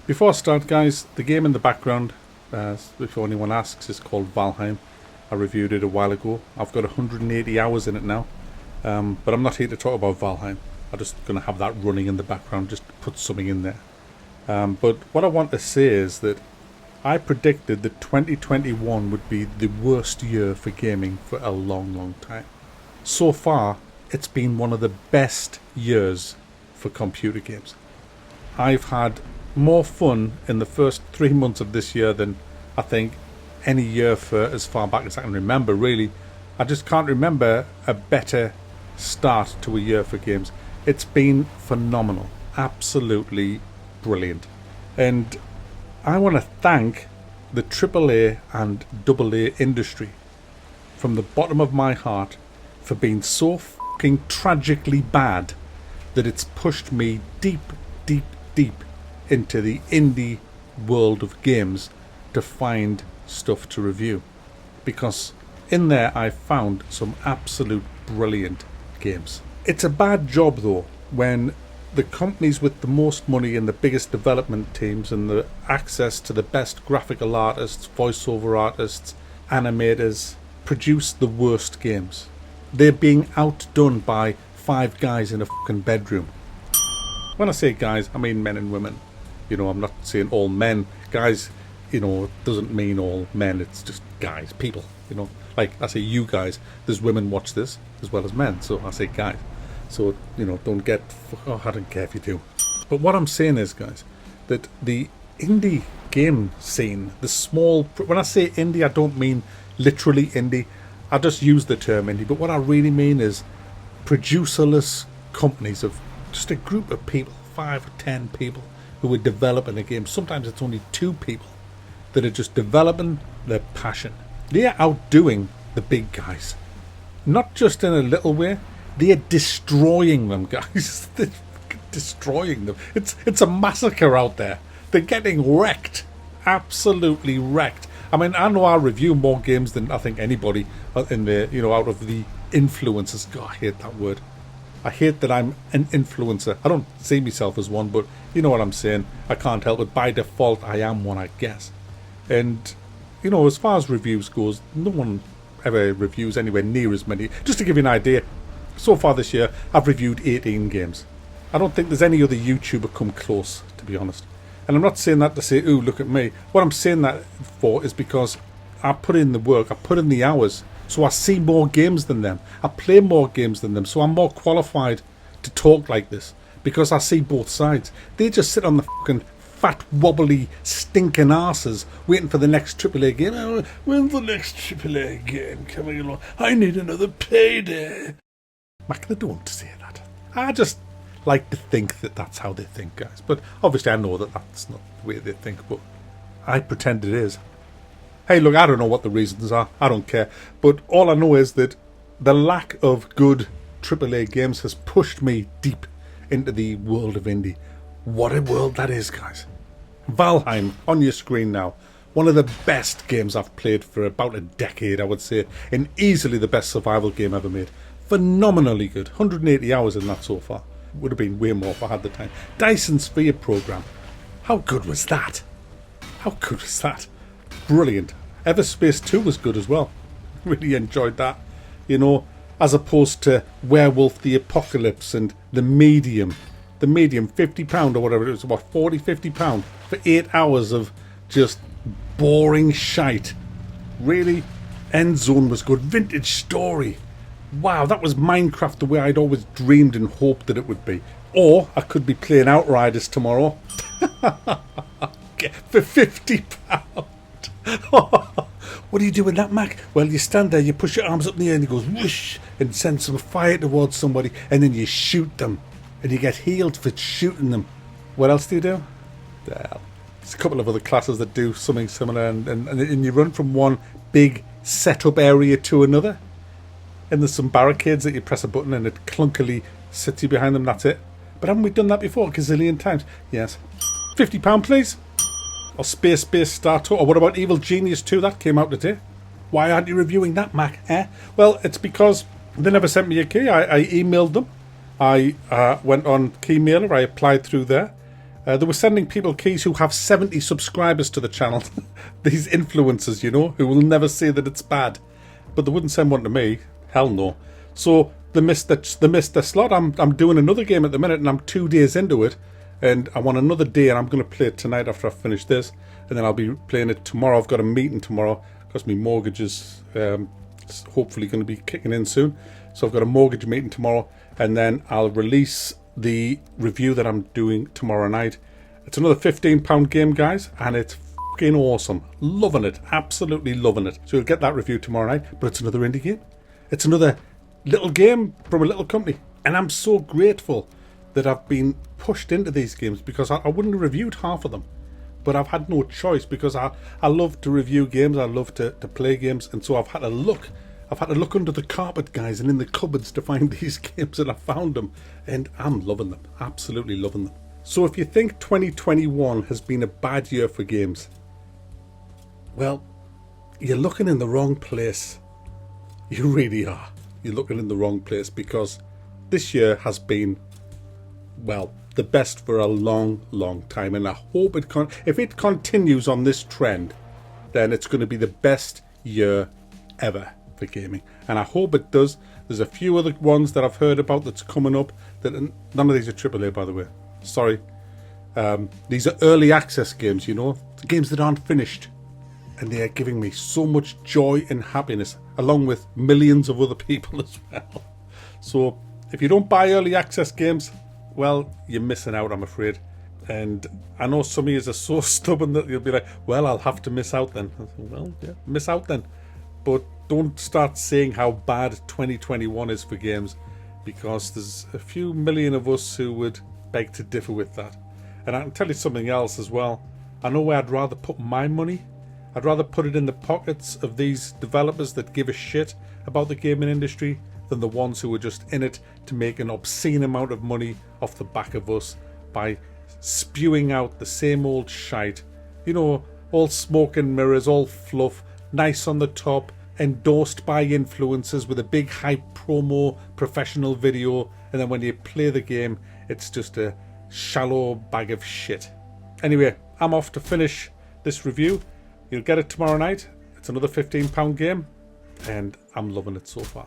Before I start, guys, the game in the background, if anyone asks, is called Valheim. I reviewed it a while ago. I've got 180 hours in it now, but I'm not here to talk about Valheim. I'm just going to have that running in the background, just to put something in there. But what I want to say is that I predicted that 2021 would be the worst year for gaming for a long, long time. So far, it's been one of the best years for computer games. I've had more fun in the first 3 months of this year than I think any year for as far back as I can remember, really. I just can't remember a better start to a year for games. It's been phenomenal, absolutely brilliant. And I want to thank the AAA and AA industry from the bottom of my heart for being so fucking tragically bad that it's pushed me deep, deep, deep into the indie world of games to find stuff to review, because in there I found some absolute brilliant games. It's a bad job though when the companies with the most money and the biggest development teams and the access to the best graphical artists, voiceover artists, animators produce the worst games. They're being outdone by 5 guys in a fucking bedroom. When I say guys, I mean men and women. You know, I'm not saying all men. Guys, you know, it doesn't mean all men. It's just guys, people, you know. Like, I say you guys. There's women watch this as well as men. So I say guys. So, you know, don't get... Oh, I don't care if you do. But what I'm saying is, guys, that the indie game scene, the small... When I say indie, I don't mean literally indie. I just use the term indie. But what I really mean is producerless companies of just a group of people, 5 or 10 people, who are developing a game. Sometimes it's only 2 people that are just developing their passion. They are outdoing the big guys. Not just in a little way. They are destroying them, guys. They're destroying them. It's a massacre out there. They're getting wrecked. Absolutely wrecked. I mean, I know I review more games than I think anybody in the, you know, out of the influencers. God, I hate that word. I hate that I'm an influencer. I don't see myself as one, but you know what I'm saying. I can't help it. By default, I am one, I guess. And, you know, as far as reviews goes, no one ever reviews anywhere near as many. Just to give you an idea, so far this year, I've reviewed 18 games. I don't think there's any other YouTuber come close, to be honest. And I'm not saying that to say, ooh, look at me. What I'm saying that for is because I put in the work, I put in the hours. So I see more games than them. I play more games than them. So I'm more qualified to talk like this because I see both sides. They just sit on the fucking fat, wobbly, stinking arses waiting for the next AAA game. Oh, when's the next AAA game coming along? I need another payday. Mac, they don't say that. I just like to think that that's how they think, guys. But obviously I know that that's not the way they think, but I pretend it is. Hey, look, I don't know what the reasons are. I don't care. But all I know is that the lack of good AAA games has pushed me deep into the world of indie. What a world that is, guys. Valheim, on your screen now. One of the best games I've played for about a decade, I would say. And easily the best survival game ever made. Phenomenally good. 180 hours in that so far. Would have been way more if I had the time. Dyson Sphere program. How good was that? How good was that? Brilliant. Everspace 2 was good as well. Really enjoyed that. You know, as opposed to Werewolf the Apocalypse and The Medium. The Medium, £50 or whatever it was, what, £40, £50 for 8 hours of just boring shite. Really? End Zone was good. Vintage Story. Wow, that was Minecraft the way I'd always dreamed and hoped that it would be. Or I could be playing Outriders tomorrow. For £50. What do you do with that, Mac? Well, you stand there, you push your arms up in the air and it goes whoosh and sends some fire towards somebody and then you shoot them and you get healed for shooting them. What else do you do? Well, there's a couple of other classes that do something similar and you run from one big setup area to another and there's some barricades that you press a button and it clunkily sits you behind them. That's it. But haven't we done that before a gazillion times? Yes. £50 please. Or Space Star Tour. Or what about Evil Genius 2? That came out today. Why aren't you reviewing that, Mac? Well, it's because they never sent me a key. I emailed them. I went on Keymailer. I applied through there. They were sending people keys who have 70 subscribers to the channel. These influencers, you know, who will never say that it's bad. But they wouldn't send one to me. Hell no. So they missed the slot. I'm doing another game at the minute, and I'm 2 days into it. And I want another day, and I'm going to play it tonight after I finish this. And then I'll be playing it tomorrow. I've got a meeting tomorrow because my mortgage is hopefully going to be kicking in soon. So I've got a mortgage meeting tomorrow. And then I'll release the review that I'm doing tomorrow night. It's another £15 game, guys, and it's fucking awesome. Loving it. Absolutely loving it. So you'll get that review tomorrow night. But it's another indie game. It's another little game from a little company. And I'm so grateful that I've been pushed into these games, because I wouldn't have reviewed half of them. But I've had no choice, because I love to review games. I love to play games. And so I've had to look. I've had to look under the carpet, guys, and in the cupboards to find these games, and I found them. And I'm loving them. Absolutely loving them. So if you think 2021 has been a bad year for games, well, you're looking in the wrong place. You really are. You're looking in the wrong place, because this year has been, well, the best for a long, long time. And I hope if it continues on this trend, then it's going to be the best year ever for gaming. And I hope it does. There's a few other ones that I've heard about that's coming up. None of these are AAA, by the way. Sorry. These are early access games, you know. Games that aren't finished. And they are giving me so much joy and happiness, along with millions of other people as well. So if you don't buy early access games, well, you're missing out, I'm afraid. And I know some of you are so stubborn that you'll be like, well, I'll have to miss out then. I said, well, yeah, miss out then. But don't start saying how bad 2021 is for games, because there's a few million of us who would beg to differ with that. And I can tell you something else as well. I know where I'd rather put my money. I'd rather put it in the pockets of these developers that give a shit about the gaming industry than the ones who are just in it to make an obscene amount of money off the back of us by spewing out the same old shite. You know, all smoke and mirrors, all fluff, nice on the top, endorsed by influencers with a big hype promo professional video, and then when you play the game, it's just a shallow bag of shit. Anyway, I'm off to finish this review. You'll get it tomorrow night. It's another £15 game, and I'm loving it so far.